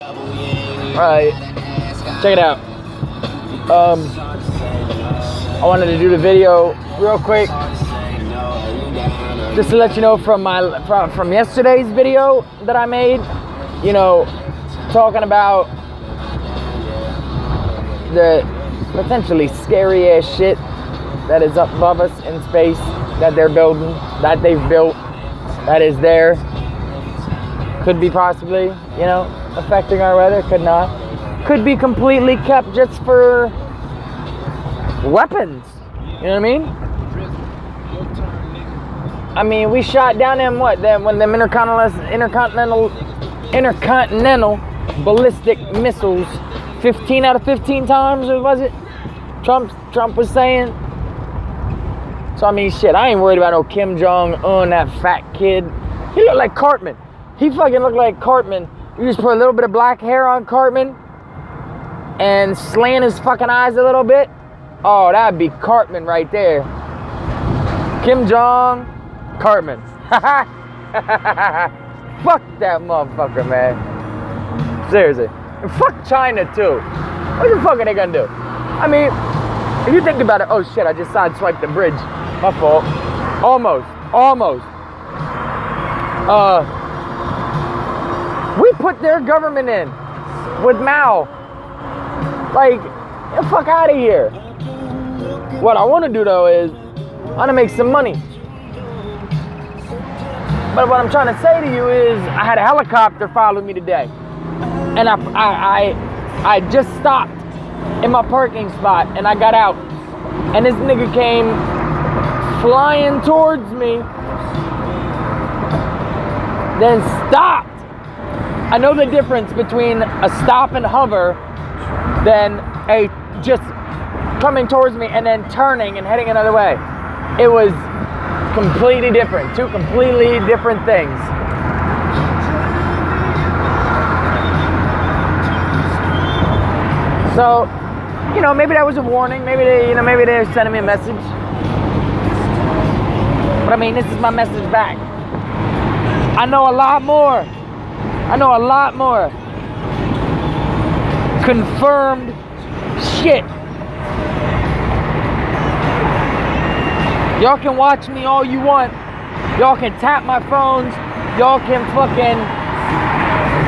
Alright, check it out. I wanted to do the video real quick, just to let you know from yesterday's video that I made, you know, talking about the potentially scary ass shit that is up above us in space, that they're building, that they've built, that is there. Could be possibly, you know, affecting our weather, could not. Could be completely kept just for weapons, you know what I mean? We shot down them, when them intercontinental ballistic missiles 15 out of 15 times, or was it? Trump was saying. So I mean, shit, I ain't worried about no Kim Jong-un, that fat kid. He looked like Cartman. He fucking looked like Cartman. You just put a little bit of black hair on Cartman and slant his fucking eyes a little bit. Oh, that'd be Cartman right there. Kim Jong, Cartman. Fuck that motherfucker, man. Seriously. And fuck China, too. What the fuck are they gonna do? I mean, if you think about it, oh shit, I just sideswiped the bridge. My fault. Almost. We put their government in with Mao. Like, get the fuck out of here. What I want to do though is, I want to make some money. But what I'm trying to say to you is, I had a helicopter follow me today, and I just stopped in my parking spot, and I got out, and this nigga came flying towards me, then stopped. I know the difference between a stop and hover than a just coming towards me and then turning and heading another way. It was completely different. Two completely different things. So, you know, maybe that was a warning. Maybe they're sending me a message. But I mean, this is my message back. I know a lot more. Confirmed shit. Y'all can watch me all you want. Y'all can tap my phones. Y'all can fucking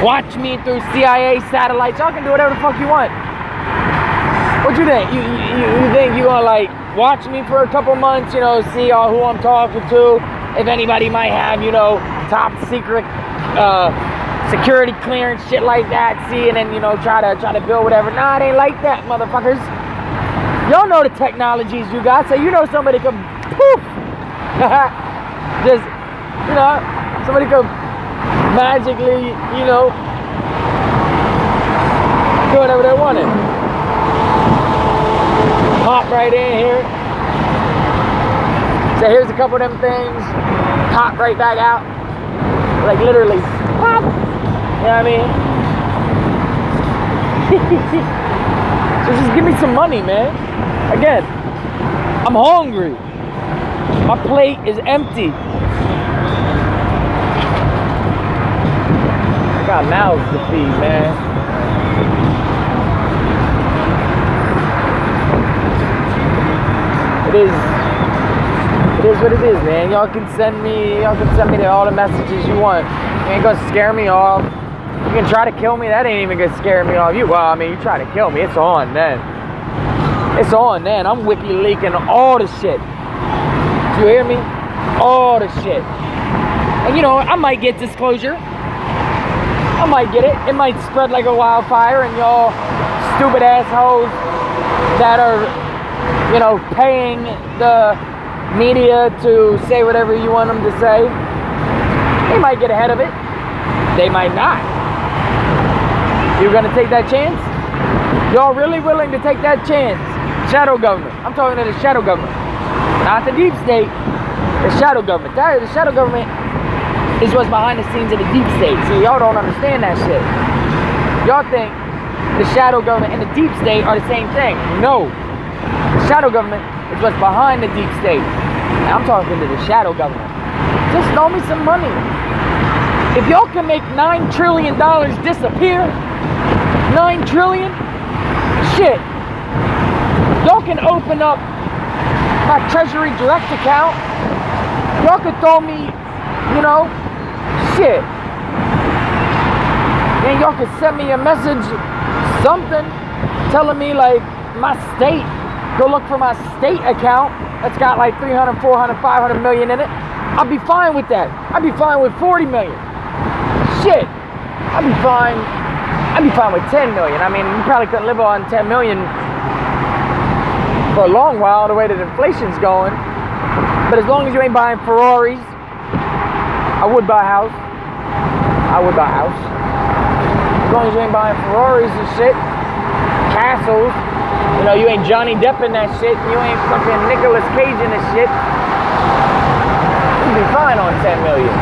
watch me through CIA satellites. Y'all can do whatever the fuck you want. What you think? You think you gonna like watch me for a couple months, you know, see who I'm talking to, if anybody might have, you know, top secret security clearance, shit like that, see, and then, you know, try to build whatever. Nah, it ain't like that, motherfuckers. Y'all know the technologies you got, so you know somebody could poof. Just, you know, somebody could magically, you know, do whatever they wanted. Hop right in here. So here's a couple of them things. Hop right back out. Like literally, pop. You know what I mean? So just give me some money, man. Again, I'm hungry. My plate is empty. I got mouths to feed, man. It is what it is, man. Y'all can send me all the messages you want. You ain't gonna scare me off. You can try to kill me, that ain't even gonna scare me off. Well, I mean, you try to kill me, it's on then. I'm Wiki-Leaking all the shit. You hear me? All the shit. And you know, I might get disclosure. I might get it. It might spread like a wildfire, and y'all stupid assholes that are, you know, paying the media to say whatever you want them to say, they might get ahead of it. They might not. You gonna take that chance? Y'all really willing to take that chance? Shadow government. I'm talking to the shadow government. Not the deep state. The shadow government. The shadow government is what's behind the scenes of the deep state. See, y'all don't understand that shit. Y'all think the shadow government and the deep state are the same thing. No. The shadow government is what's behind the deep state. And I'm talking to the shadow government. Just throw me some money. If y'all can make $9 trillion disappear, 9 trillion? Shit. Y'all can open up my Treasury Direct account. Y'all could throw me, you know, shit. And y'all could send me a message, something, telling me like my state, go look for my state account that's got like 300, 400, 500 million in it. I'll be fine with that. I'd be fine with 40 million. Shit. I'd be fine with 10 million. I mean, you probably couldn't live on 10 million for a long while the way that inflation's going. But as long as you ain't buying Ferraris, I would buy a house. I would buy a house. As long as you ain't buying Ferraris and shit, castles, you know, you ain't Johnny Depp in that shit, you ain't fucking Nicolas Cage in this shit, you'd be fine on 10 million.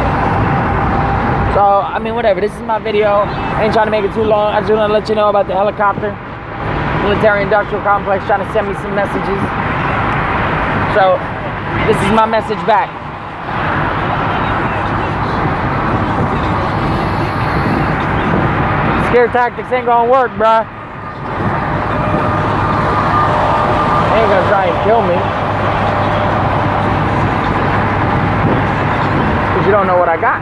So, I mean, whatever, this is my video. I ain't trying to make it too long. I just want to let you know about the helicopter. Military-industrial complex trying to send me some messages. So, this is my message back. Scare tactics ain't gonna work, bruh. They ain't gonna try and kill me. Because you don't know what I got.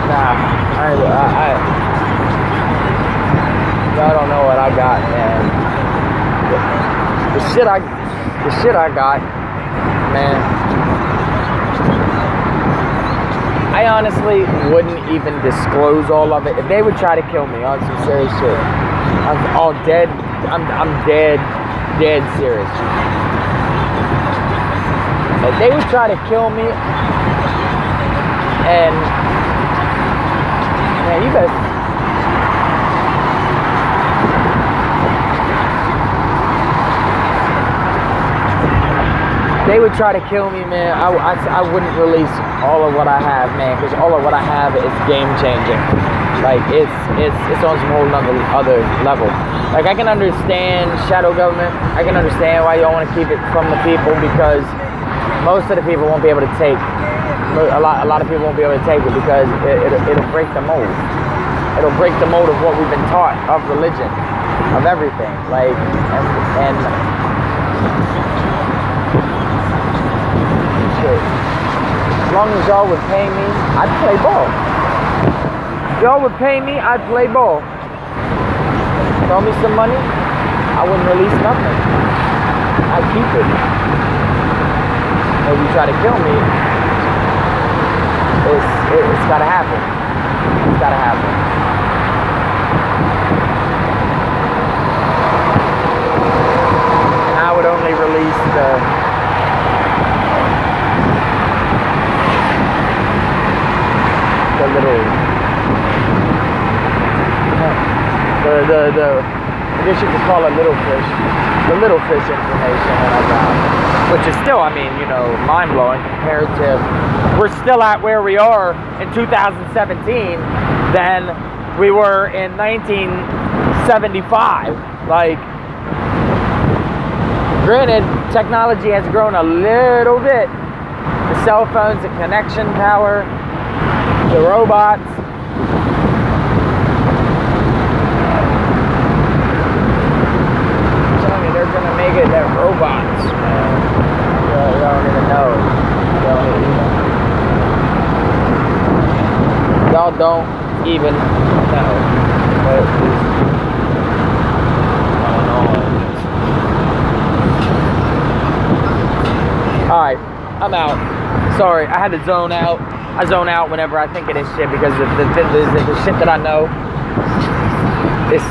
Nah, y'all don't know what I got, man. The shit I got, man. I honestly wouldn't even disclose all of it. If they would try to kill me on some serious shit, I'm all dead. I'm dead serious. If they would try to kill me, and man, you better. They would try to kill me, man. I wouldn't release all of what I have, man, because all of what I have is game changing. Like it's on some whole other level. Like I can understand shadow government. I can understand why y'all want to keep it from the people, because most of the people won't be able to take. A lot of people won't be able to take it because it'll break the mold. It'll break the mold of what we've been taught, of religion, of everything. Like and shit. As long as y'all would pay me, I'd play ball. If y'all would pay me, I'd play ball. Throw me some money, I wouldn't release nothing. I'd keep it. If you try to kill me, it's gotta happen. It's gotta happen. And I would only release the little, I guess you could call it little fish, the little fish information that I got, which is still, I mean, you know, mind-blowing compared to, we're still at where we are in 2017 than we were in 1975. Like, granted, technology has grown a little bit. The cell phones, the connection power, the robots. I'm telling you, they're gonna make it that robots, man. You don't even know. Y'all don't even know what is going on. Alright, I'm out. Sorry, I had to zone out. I zone out whenever I think of this shit because the shit that I know is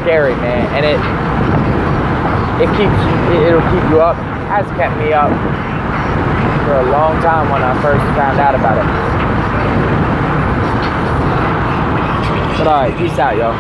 scary, man, and it'll keep you up. Has kept me up for a long time when I first found out about it. But alright, peace out, y'all.